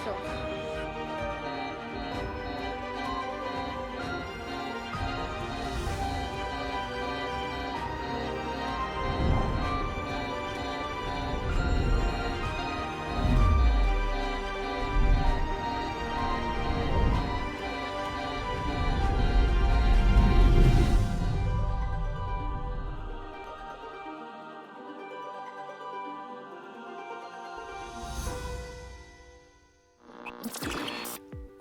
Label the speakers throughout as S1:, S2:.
S1: 있어.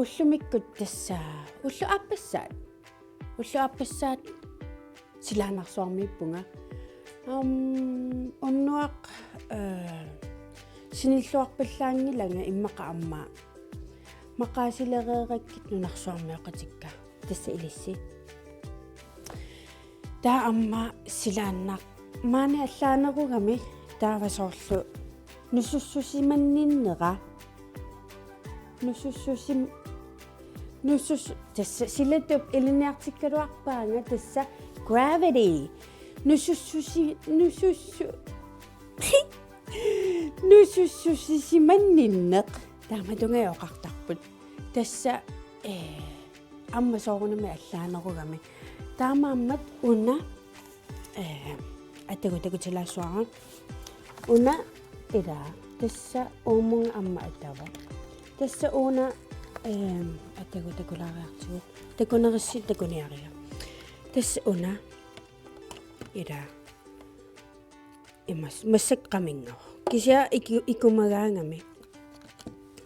S2: уллумиккут тассаа уллуаппассаат силаанарсуармииппунга уннуақ синиллуарпаллаангилага иммақа аммаа мақаасилереераккит нунарсуармиоқатикка тасса илисси таа амма силааннақ маани аллаанеругами таавасоорлу нусуссусиманниннера нусус тасса силатуп илиниартиккалуарпаанга тасса gravity нусуссусиманниннеқ тааматунгаёқартарпут тасса амма соорунами аллаанеругами таамааммат уна атагутилаасуара уна ила тасса уумунга амма атава тасса уна атагутакулаариартигу такунерисси такуниариа тасса уна ила имас массаккамингава кися икумагаангами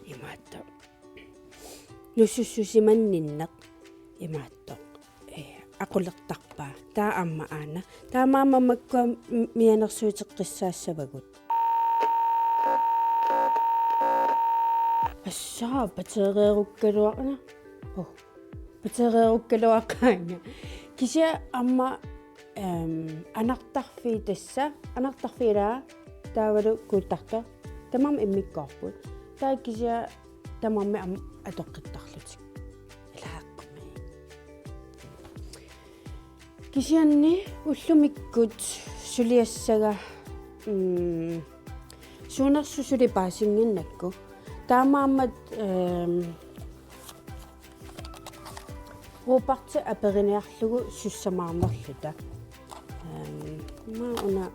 S2: имаатта нусуссусиманниннеқ имаатто aqullertarpaa taa amma aana taamaama makkua mianersuuteqqissaassavagут ассаа патерееруккалуарна патерееруккалуаққаанга кися амма анартарфи тасса анартарфилаа таавалу куuttарто тамам иммиккоорпут таа кися тамамми атоққиттарлутик илааққми кисианни уллумиккут сулиассага суунерсусули паасингиннакку таамааммат ропарти апериниарлугу суссамаарнерлута ма уна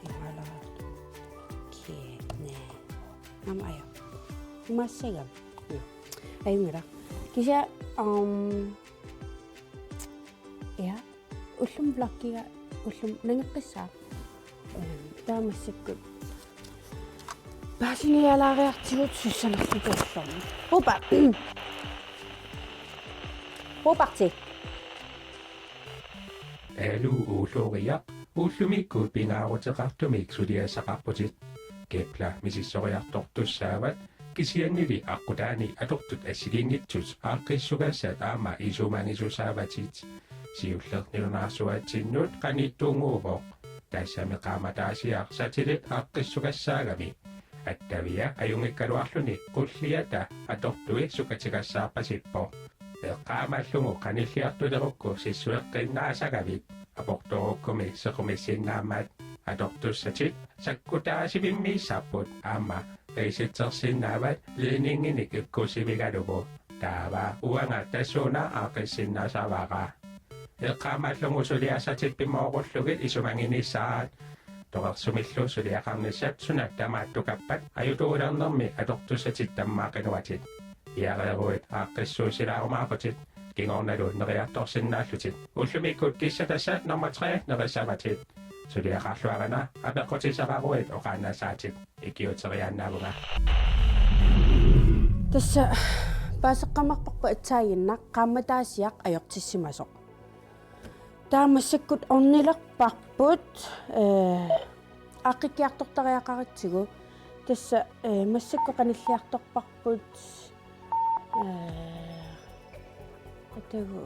S2: ималаа кене амая массагам аймира кися я уллум блоккига уллум нангеққиссаа таамассаккут баасиниалаариартигут суссанерлутааллорни ропарти
S3: алу уулуурия уллумиккут пинаарутеқартумик сулиасақарпутит кепла мисиссориартортуссаават кисианнили аққутаани атортут ассилиингитсус ааққиссугассат аама исумангисусааватит сиуллернилунаарсуатсиннут қаниттуунгуувоқ тассами qaamataasiaq satilit aaqqissugassаагами аттавиа аюнгиккалуарлуни qulliata аторtuи сукатигассаарпасиппо эққаамааллугу qanilliartulerukku сиссуэққиннаасагавит апорторуккуми секумиссиннаамаат атортуссатит саккутаасивиммииссаарпут аама эиситсерсиннаават линингиник иккусивигалугу таава уанга тассууна аақиссиннаасаваараа эққаамааллугу сулиасатит пимооруллугит исумангиниссаат тоқарсумиллу сулиақарниссат сунат тамааттукаппат аютуулернерми атортуссатит таммаақинуатит иарееруит ааққиссуусилаарумаақутит кингорналуут нериарторсиннааллутит уллумиккут киссатассаат номер 3 нерисаватит сулиақарлуарана апеққутисақаруит оқаанаасаатит икиутериааннаавуга
S2: тасса паасеққамарпарпа атсаагиннақ qaamataasiaq ajortissimasoq таамассаккут орнилерпарпут аққикиартортариақаритсигу тасса массакку қаниллиарторпарпут атагу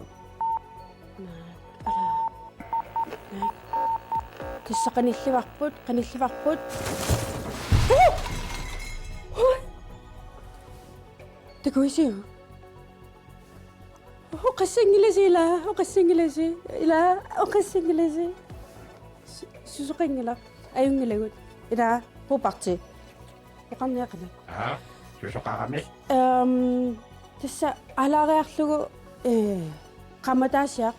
S2: тасса қанилливарпут такуисиу оқассангиласи сусоқингила аюнгилагут ила ропарти оқарниақана
S3: Susoqarami
S2: тасса алаариарлугу qamataasiaq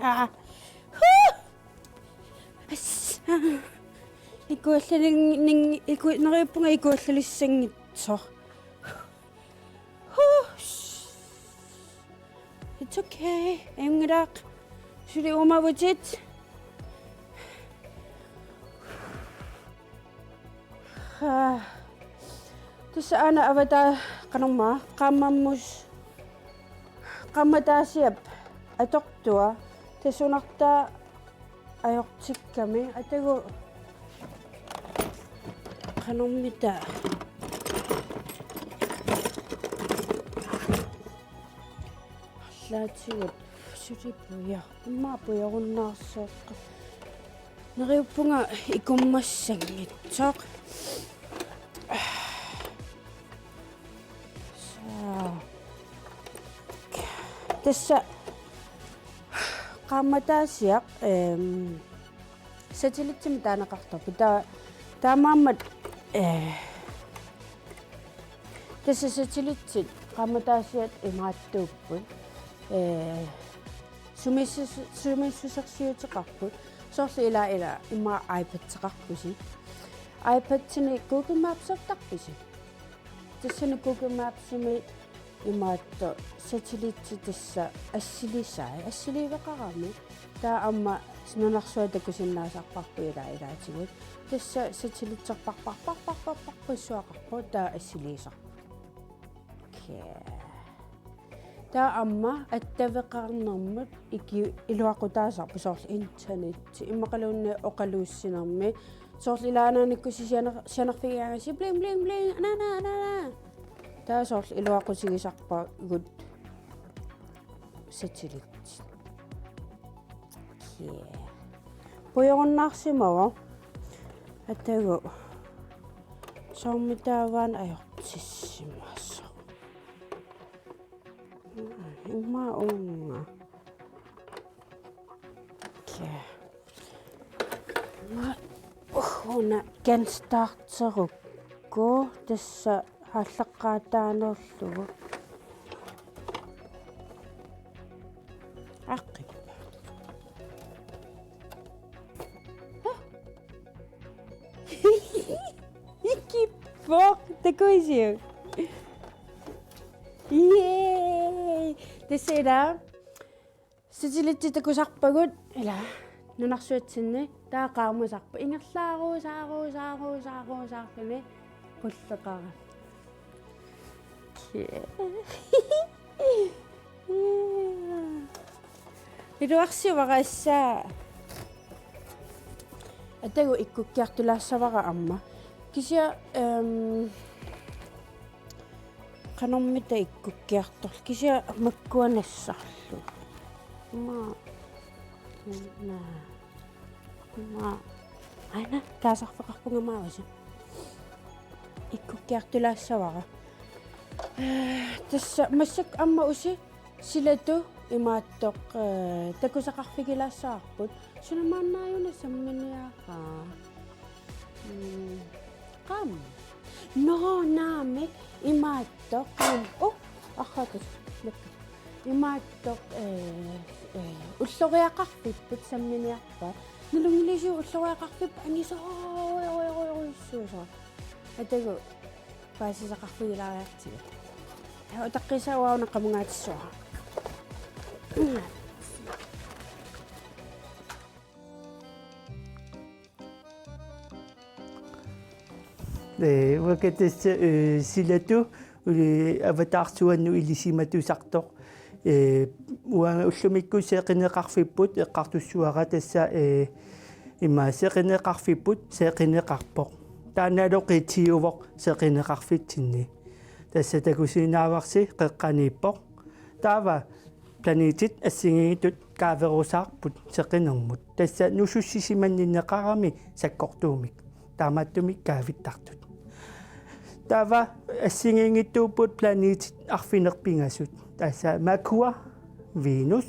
S2: ка икуаллалин ику нериуппунга икуаллалиссангитсоо It's okay. Эмгэрак шүри умавучит Tussa ana avata qanumma qammammus qammataasiap atoqtua tasunarta ajortikkami atagu qanummita laatigut suripuya immaapuyarunnaarsuoqqa neriuppunga ikummassangitsoq Tässä qammataasiaq satellittim taanaqartorpu taamaammat tässä satellitsit qammataasiat imaattuupput sumissusersiuteqarput soorlu ila imma iPad-teqarpusi iPad-tini Google Maps-ortarpusi tassani Google Maps-imi imaatto satellite tassa assiliveqarami taa amma nunarsuatakusinnaasarparpu ilaatigut tassa satellitserparparparparparparpussuaqarpu taa assiliisar taa amma attaveqarnermut iki iluaqutaasarpu soorlu internet immaqaluunni oqaluussinermi soorlu ilaanaanakkusi sianarfigiaangasi bling bling bling ana taa soorlu iluaqusigisarpa igut satellite puyorunnaarsimawa atagu soormitaavaan ajortissimaassa imma unga una ganstarterukku tassa халлеққаатааnerlugu аққи икиппо такуисиу тэсэра ситилитти такусарпагут ила нунарсуатсинни таақаамусарпа ингерлаарусаарусаарусаарусаарпами пуллеқара Iluarsivarassaa atagu ikkukkiartulaassavara amma kisia qanormita ikkukkiartorl kisia makkuanassarlu ma ana kaasarfeqarpunga maavasi ikkukkiartulaassavara tässä massak amma usi silatu imaattoq takusaqarfigilaassаарput sunamaannaayuna samminiaqa qam no naame imaattoq arratus lakka imaattoq ulloriaqarpipput samminiarpa nulungilisiu ulloriaqarpip angisooruissuusa atagu paasisaqarfigilaariartiga taqqisauauna qamungaatissua
S1: wakatassa silatu avataarsuannu ilisimatusartoq uanga ullumikku seeqineqarfipput eqqartussuara tassa imma seeqineqarfipput seeqineqarpoq taanaloqitiuvoq seeqineqarfitsinni tassa takusiinaavarsi qeqqaniippoq taava planetit assingigitut kaaverusaarput seqinermut tassa nusussisimanninneqarami sakkortuumik taamaattumik kaavittartut taava assingigittuuput planetit arfinerpingasut tassa makua Venus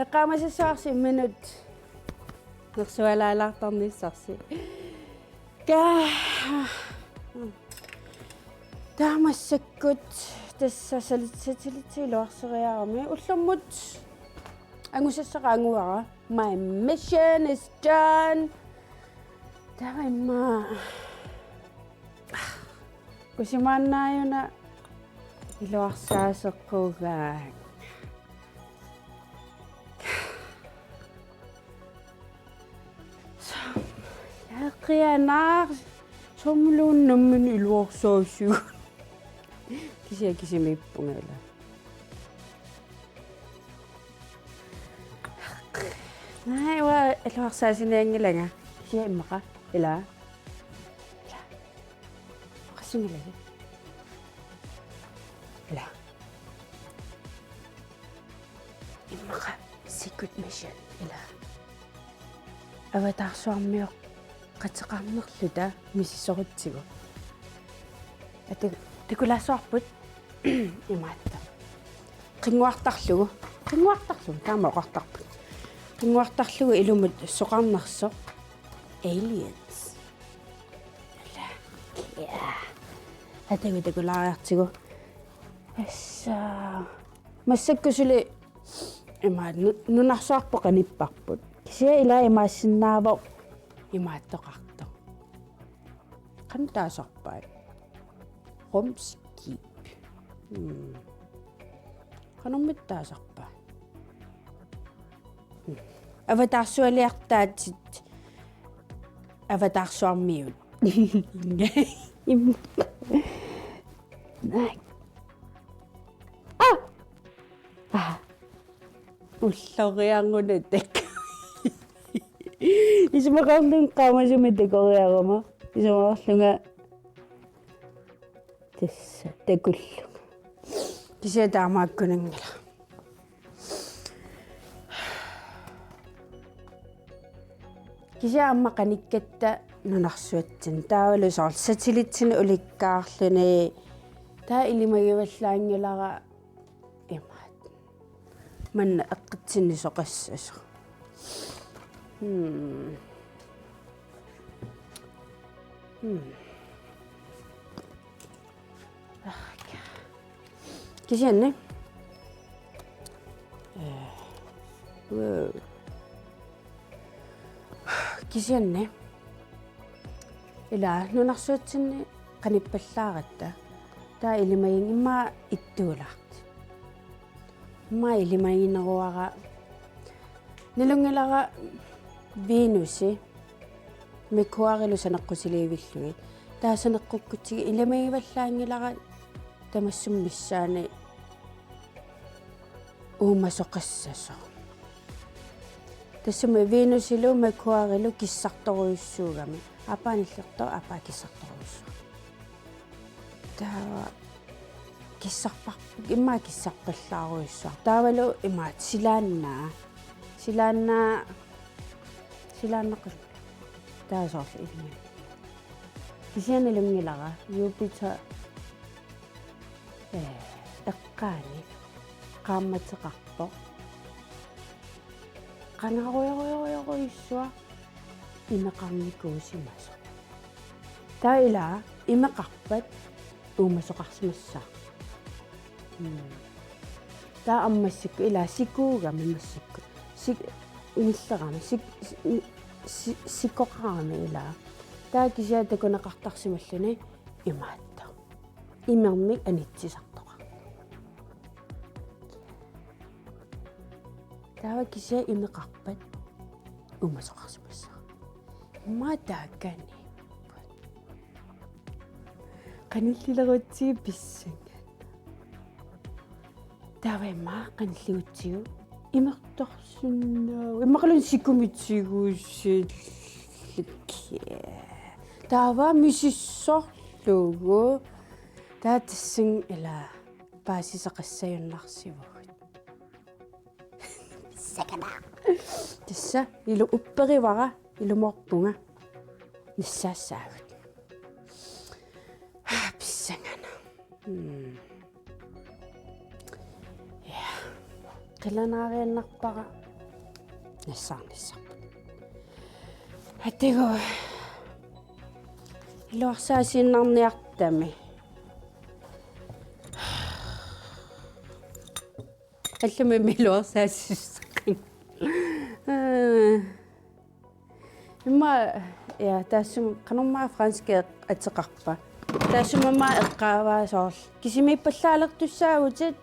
S2: Eqamasissuarsi minut. Nersualaalartarnissarsi. Ka taamassakut tassasalitsatilitiluarseriarami ullermut angusassaqaanguara. My mission is done. Taimma. Kusimaannaayuna iluarsaaseqquugaa. Qianaar somluunnammin iluorsaassugu. Kisimmippungaala. Nej, waa iluorsaasinaangilanga. Kisia immaqa ila. Qasungalagi. Ila. Immaqa secret mission ila. Avatarsuarmior qatseqarnerluta mississorutsigu. Tikulaassuarput imaatta. Qinguartarlugu taamaqartarput. Qinguartarlugu ilumut soqarnersoq aliens. Atakulaariartigu. Assa массаккусули имаат нунарсуарпоқаниппарпут кися ила имаассиннаавоо имааттоқарто қантаасарпаа ромскип қанормиттаасарпаа аватарсуалиартаатит аватарсуармиут най уллориангунатак исмақарлун qaamasuми такориарама исмақарлунга тасса такуллунга кисиатаамааккунангала кисиаамма qanikkatta нунарсуатсин таавалусаар сателлитсин уликкаарлуни таа илимагиваллаангилара имаат манна эққитсиннисоқассасо кисианне кисианне ила нунарсуатсинни qanippallaaratta taa ilimagin imma ittuulaart imma ilimagineruara nilungilara Venusi mekuarilu saneqqusiliivillugit taa saneqqukkutsigi ilimagivallаангилара tamassummissaani uumasoqassasо тассуми Venusilu mekuarilu kissartoruissuugami апааниллерто апаа киссарторуссу таа киссарпарпу иммаа киссарпаллааруиссуар таавалу имаат силааннеқил таасоорлу илми кисианалунгилара Jupiter эққаани qaammatеқарпо qanaruйоруйоруйссуа имеқарникуусимасо таила имеқарпат уумасоқарсимассаа таа аммассикку ила сикуугами массикку ниллерами сикоқарами ила таа кисиатакунеқартарсималлуни имаатта имермик анитсисартоқа таа кисиа имеқарпат уумасоқарсимассаа матакани каниллилерутсиги писсанга тавема каниллиутсигу имерторсуннаа иммақалун сикумитсигуусилликки тава мисиссорлугу таатсин ила паасисеқассаюннарсивагут сакана тасса илу упперивара илуморпунга ниссаассаагут писсангана я qilanaariannarpara Nassarnissa. Hattego. Iluarsaasinnarniartami. Allumi miluarsaassissaqin. Imma ja taassum qanormaa franske atseqarpa. Taassumammaa eqqaavaasoorl. Kisimiippallaaleqtussaagutit.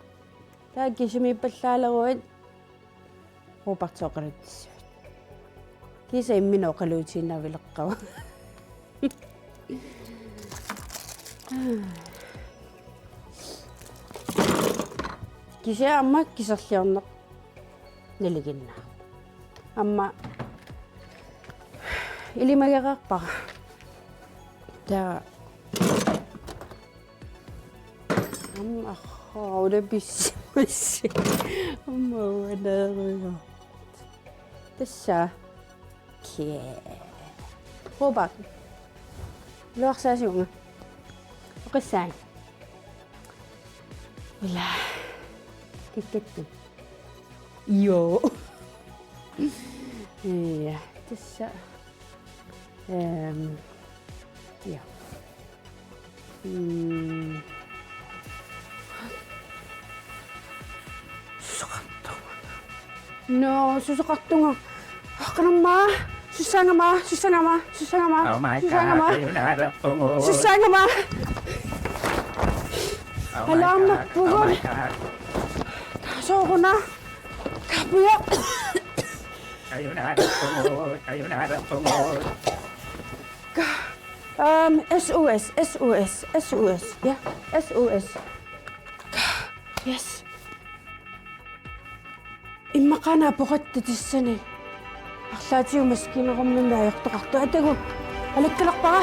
S2: Taa kisimiippallaaleruit. Ruupartooqaluttissuut. Kisa imminoqaluutiinnavileqqava. Kisa amma kiserliorneq naliginnaa. Amma ilimagaqarpara. Taa amma xaulabissi. Amma wanaruga. Tassa kee. Robert. Luarsaasiunga. Oqissaan. Wala. Kikketti. Joo. Ja, tässä ja. No, susuqartunga. Aqanamma. Susangama.
S3: Oh my God, ayun na po.
S2: Susangama.
S3: Oh my
S2: Alam na,
S3: God, oh
S2: pugod.
S3: my God.
S2: So ako na. Kapuya.
S3: Ayun na po.
S2: SOS. Yeah, SOS. Yes. Immakana poqattitissani. Арлаатиу маскинеруммими аёртоқарту атагу алаккаларпара.